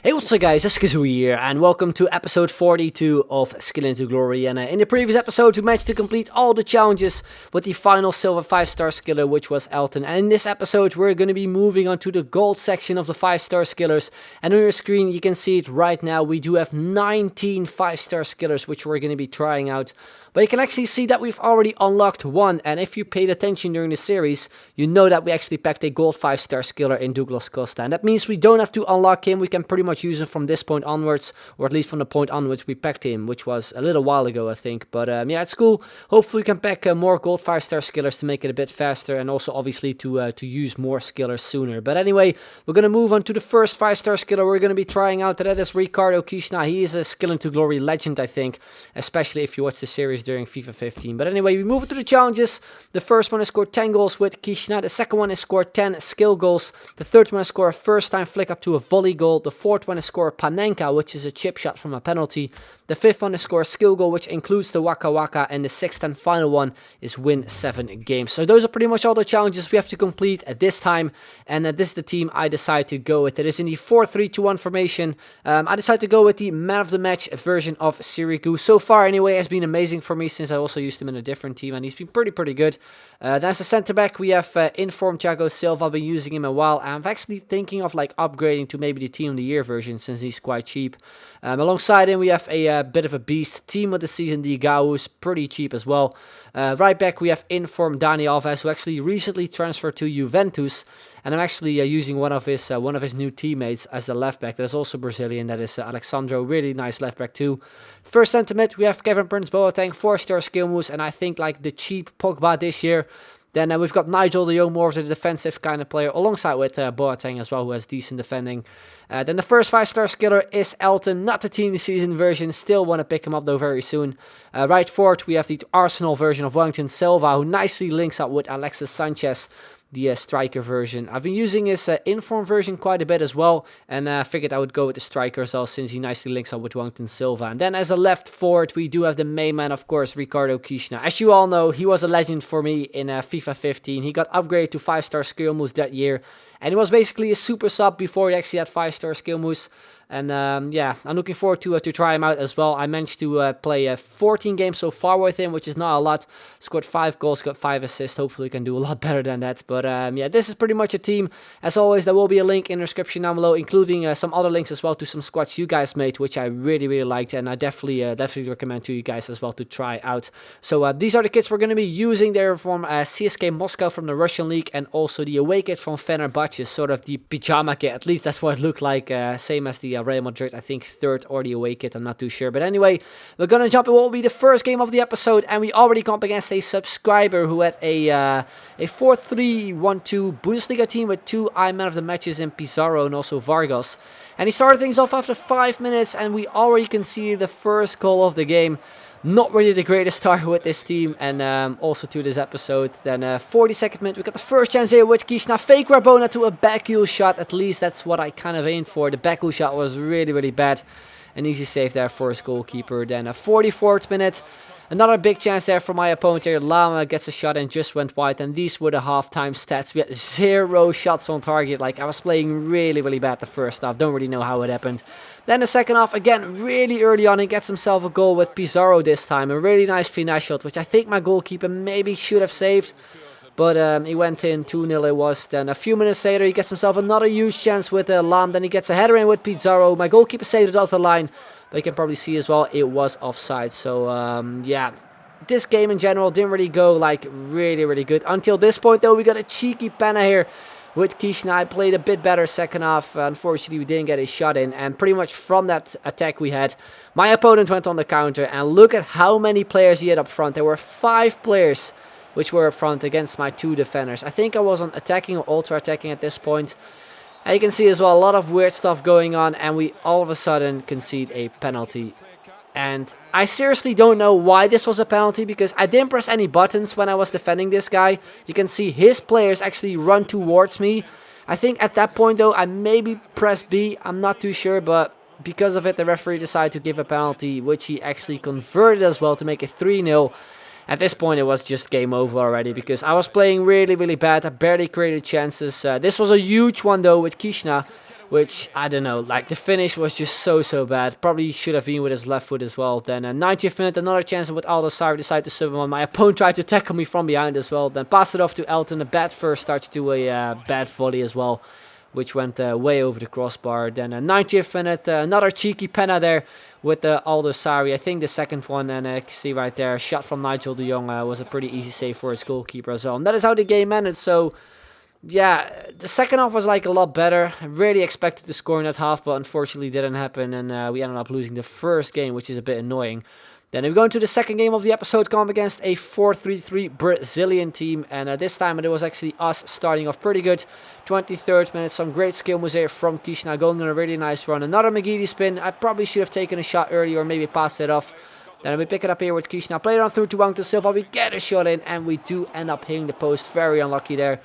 Hey, what's up guys, it's Kazoo here, and welcome to episode 42 of Skill into Glory. And in the previous episode, we managed to complete all the challenges with the final silver 5-star skiller, which was Elton. And in this episode, we're going to be moving on to the gold section of the 5-star skillers. And on your screen, you can see it right now. We do have 19 5-star skillers, which we're going to be trying out. But you can actually see that we've already unlocked one, and if you paid attention during the series, you know that we actually packed a gold 5-star skiller in Douglas Costa. And that means we don't have to unlock him, we can pretty much use him from this point onwards, or at least from the point onwards we packed him, which was a little while ago I think. But yeah, it's cool. Hopefully we can pack more gold 5-star skillers to make it a bit faster, and also obviously to use more skillers sooner. But anyway, we're going to move on to the first 5-star skiller we're going to be trying out. That is Ricardo Kishna. He is a Skill into Glory legend, I think, especially if you watch the series during FIFA 15. But anyway, we move to the challenges. The first one is scored 10 goals with Kishna. The second one is scored 10 skill goals. The third one is score a first time flick up to a volley goal. The fourth one is score Panenka, which is a chip shot from a penalty. The fifth one is score a skill goal, which includes the Waka Waka. And the sixth and final one is win 7 games. So those are pretty much all the challenges we have to complete at this time. And this is the team I decided to go with. It is in the 4-3-2-1 formation. I decided to go with the man of the match version of Sirigu. So far anyway, has been amazing for me, since I also used him in a different team, and he's been pretty good. Then as a centre back, we have informed Thiago Silva. I've been using him a while, and I'm actually thinking of like upgrading to maybe the Team of the Year version, since he's quite cheap. Alongside him, we have a bit of a beast. Team of the Season, Digao, who's pretty cheap as well. Right back, we have informed Dani Alves, who actually recently transferred to Juventus, and I'm actually using one of his new teammates as the left back. That is also Brazilian. That is Alexandro, really nice left back too. First centre mid, we have Kevin Prince Boateng, 4-star skill moves, and I think like the cheap Pogba this year. Then we've got Nigel de Jong, more of the defensive kind of player, alongside with Boateng as well, who has decent defending. Then the first 5-star skiller is Elton, not the Team of the Season version. Still want to pick him up though very soon. Right forward, we have the Arsenal version of Wellington Silva, who nicely links up with Alexis Sanchez, the striker version. I've been using his inform version quite a bit as well, and I figured I would go with the striker as well, since he nicely links up with Wellington Silva. And then as a left forward, we do have the main man, of course, Ricardo Kishna. As you all know, he was a legend for me in FIFA 15. He got upgraded to 5-star skill moves that year, and he was basically a super sub before he actually had 5-star skill moves. And yeah, I'm looking forward to try him out as well. I managed to play 14 games so far with him, which is not a lot. Scored 5 goals, got 5 assists. Hopefully, can do a lot better than that. But yeah, this is pretty much a team. As always, there will be a link in the description down below, including some other links as well to some squads you guys made, which I really liked, and I definitely recommend to you guys as well to try out. So these are the kits we're going to be using. They're from CSK Moscow from the Russian league, and also the away kit from Fenerbahce, sort of the pyjama kit. At least that's what it looked like, same as the Real Madrid, I think third, or the away kit, I'm not too sure. But anyway, we're gonna jump in what will be the first game of the episode, and we already come up against a subscriber who had a 4-3-1-2 Bundesliga team with 2 man of the matches in Pizarro and also Vargas. And he started things off after 5 minutes, and we already conceded the first goal of the game. Not really the greatest start with this team, and also to this episode. Then 42nd minute, we got the first chance here with Kishna. Fake Rabona to a back heel shot. At least that's what I kind of aimed for. The back heel shot was really bad. An easy save there for his goalkeeper. Then 44th minute, another big chance there for my opponent here. Lama gets a shot and just went wide. And these were the halftime stats. We had 0 shots on target. Like, I was playing really bad the first half. Don't really know how it happened. Then the second half, again, really early on, he gets himself a goal with Pizarro this time. A really nice finesse shot, which I think my goalkeeper maybe should have saved. But he went in, 2-0 it was. Then a few minutes later, he gets himself another huge chance with Lam. Then he gets a header in with Pizarro. My goalkeeper saved it off the line. But you can probably see as well, it was offside. So, yeah, this game in general didn't really go, like, really good. Until this point, though, we got a cheeky penna here with Kishna. I played a bit better second half. Unfortunately, we didn't get a shot in. And pretty much from that attack we had, my opponent went on the counter. And look at how many players he had up front. There were 5 players which were up front against my 2 defenders. I think I was on attacking or ultra attacking at this point. And you can see as well a lot of weird stuff going on, and we all of a sudden concede a penalty. And I seriously don't know why this was a penalty, because I didn't press any buttons when I was defending this guy. You can see his players actually run towards me. I think at that point though, I maybe pressed B, I'm not too sure, but because of it the referee decided to give a penalty, which he actually converted as well to make it 3-0. At this point, it was just game over already, because I was playing really bad. I barely created chances. This was a huge one, though, with Kishna, which, I don't know, like the finish was just so bad. Probably should have been with his left foot as well. Then 90th minute, another chance with Aldosari decided to sub him on. My opponent tried to tackle me from behind as well. Then passed it off to Elton. A bad first start to a bad volley as well, which went way over the crossbar. Then 90th minute, another cheeky penna there with Aldosari. I think the second one, and you can see right there, shot from Nigel de Jong was a pretty easy save for his goalkeeper as well. And that is how the game ended. So yeah, the second half was like a lot better. I really expected to score in that half, but unfortunately didn't happen, and we ended up losing the first game, which is a bit annoying. Then we go into the second game of the episode, going against a 4-3-3 Brazilian team, and this time it was actually us starting off pretty good. 23rd minute, some great skill moves here from Kishna, going on a really nice run. Another McGeady spin. I probably should have taken a shot earlier or maybe passed it off. Then we pick it up here with Kishna, play it on through to Wellington Silva. We get a shot in, and we do end up hitting the post. Very unlucky there.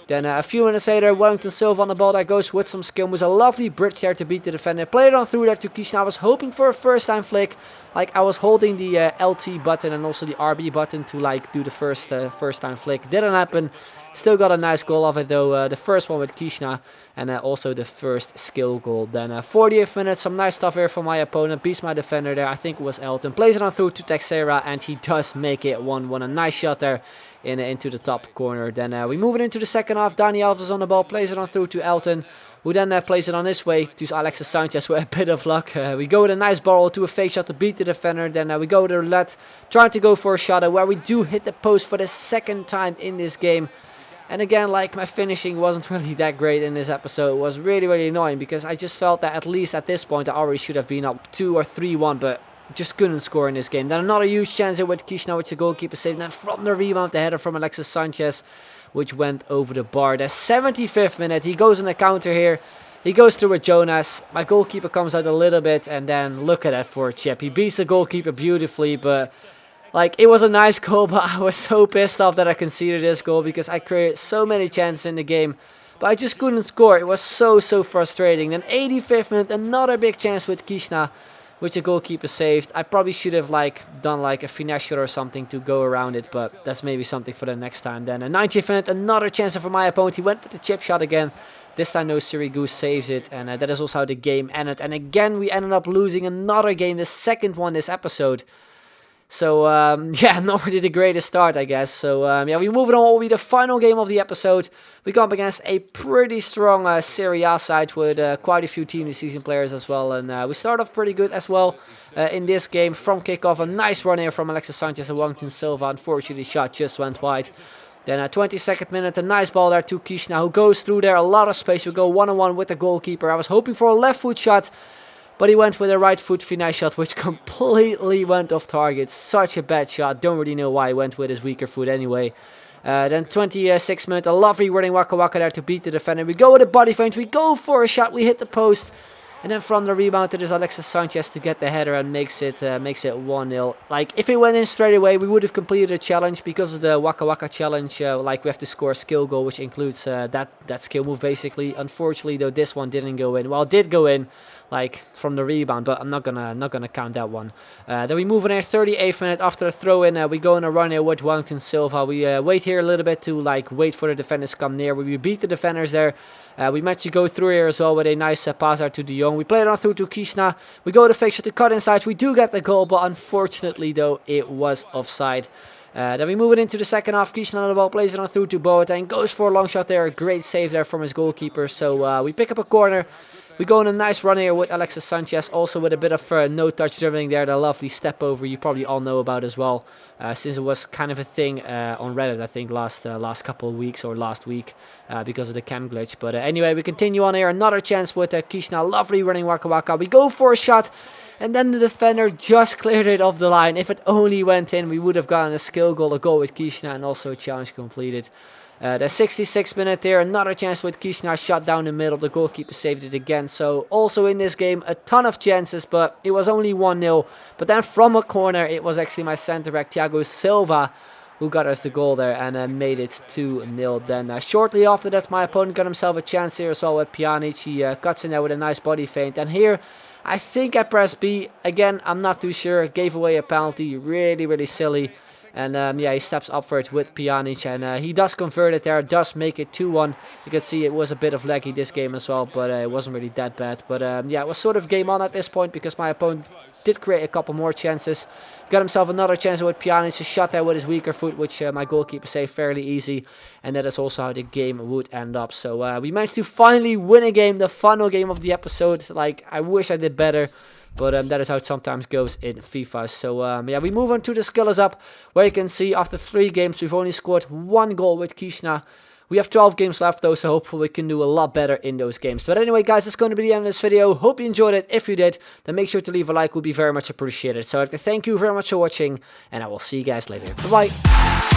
Then a few minutes later, Wellington Silva on the ball that goes with some skill. Was a lovely bridge there to beat the defender. Played it on through there to Kishna. I was hoping for a first time flick. Like I was holding the LT button and also the RB button to like do the first time flick. Didn't happen. Still got a nice goal of it though. The first one with Kishna and also the first skill goal. Then 40th minute, some nice stuff here from my opponent. Beats my defender there. I think it was Elton. Plays it on through to Texera and he does make it 1-1. A nice shot there into the top corner. Then we move it into the second half. Dani Alves on the ball. Plays it on through to Elton, who then plays it on his way to Alexis Sanchez with a bit of luck. We go with a nice ball to a fake shot to beat the defender. Then we go with a roulette, trying to go for a shot where we do hit the post for the second time in this game. And again, like my finishing wasn't really that great in this episode. It was really annoying because I just felt that at least at this point I already should have been up 2 or 3-1, but just couldn't score in this game. Then another huge chance here with Kishna, which the goalkeeper saved. Then from the rebound, the header from Alexis Sanchez, which went over the bar. The 75th minute, he goes on the counter here. He goes through with Jonas. My goalkeeper comes out a little bit, and then look at that for a chip. He beats the goalkeeper beautifully, but like it was a nice goal, but I was so pissed off that I conceded this goal because I created so many chances in the game, but I just couldn't score. It was so frustrating. Then 85th minute, another big chance with Kishna, which the goalkeeper saved. I probably should have done a finesse shot or something to go around it, but that's maybe something for the next time. Then a 90th minute, another chance for my opponent. He went with the chip shot again. This time no Sirigu saves it, and that is also how the game ended. And again we ended up losing another game, the second one this episode. So, yeah, not really the greatest start, I guess. So, yeah, we move it on. What will be the final game of the episode. We come up against a pretty strong Serie A side with quite a few team this season players as well. And we start off pretty good as well in this game. From kickoff, a nice run here from Alexis Sanchez and Wellington Silva. Unfortunately, the shot just went wide. Then 22nd minute, a nice ball there to Kishna, who goes through there. A lot of space. We go 1-on-1 with the goalkeeper. I was hoping for a left foot shot, but he went with a right foot finesse shot, which completely went off target. Such a bad shot. Don't really know why he went with his weaker foot anyway. Then 26th minute, a lovely running Waka Waka there to beat the defender. We go with a body feint. We go for a shot. We hit the post. And then from the rebound, it is Alexis Sanchez to get the header and makes it 1-0. Like, if it went in straight away, we would have completed a challenge because of the Waka Waka challenge. Like, we have to score a skill goal, which includes that skill move, basically. Unfortunately, though, this one didn't go in. Well, it did go in, like, from the rebound, but I'm not gonna count that one. Then we move on here, 38th minute after a throw-in. We go on a run here with Wellington Silva. We wait here a little bit to, like, wait for the defenders to come near. We beat the defenders there. We managed to go through here as well with a nice pass out to de Jong. We play it on through to Kishna. We go to fake shot to cut inside. We do get the goal, but unfortunately, though, it was offside. Then we move it into the second half. Kishna on the ball, plays it on through to Boateng. Goes for a long shot there. A great save there from his goalkeeper. So we pick up a corner. We go on a nice run here with Alexis Sanchez, also with a bit of no-touch dribbling there, the lovely step over you probably all know about as well, since it was kind of a thing on Reddit, I think, last couple of weeks or last week because of the cam glitch. But anyway, we continue on here, another chance with Kishna, lovely running Waka Waka. We go for a shot, and then the defender just cleared it off the line. If it only went in, we would have gotten a skill goal, a goal with Kishna, and also a challenge completed. The 66th minute there, another chance with Kishna, shot down the middle. The goalkeeper saved it again. So also in this game, a ton of chances, but it was only 1-0. But then from a corner, it was actually my centre back, Thiago Silva, who got us the goal there and made it 2-0. Then shortly after that, my opponent got himself a chance here as well with Pjanic. He cuts in there with a nice body feint. And here, I think I pressed B. Again, I'm not too sure. Gave away a penalty. Really silly. And yeah, he steps up for it with Pjanic, and he does convert it there, does make it 2-1. You can see it was a bit of laggy this game as well, but it wasn't really that bad. But yeah, it was sort of game on at this point because my opponent did create a couple more chances. Got himself another chance with Pjanic, a shot there with his weaker foot, which my goalkeeper saved fairly easy. And that is also how the game would end up. So we managed to finally win a game, the final game of the episode. Like, I wish I did better. But that is how it sometimes goes in FIFA. So yeah, we move on to the Skill Is Up, where you can see after 3 games we've only scored 1 goal with Kishna. We have 12 games left though, so hopefully we can do a lot better in those games. But anyway guys, that's going to be the end of this video. Hope you enjoyed it. If you did, then make sure to leave a like, would be very much appreciated. So I'd like to thank you very much for watching, and I will see you guys later. Bye bye.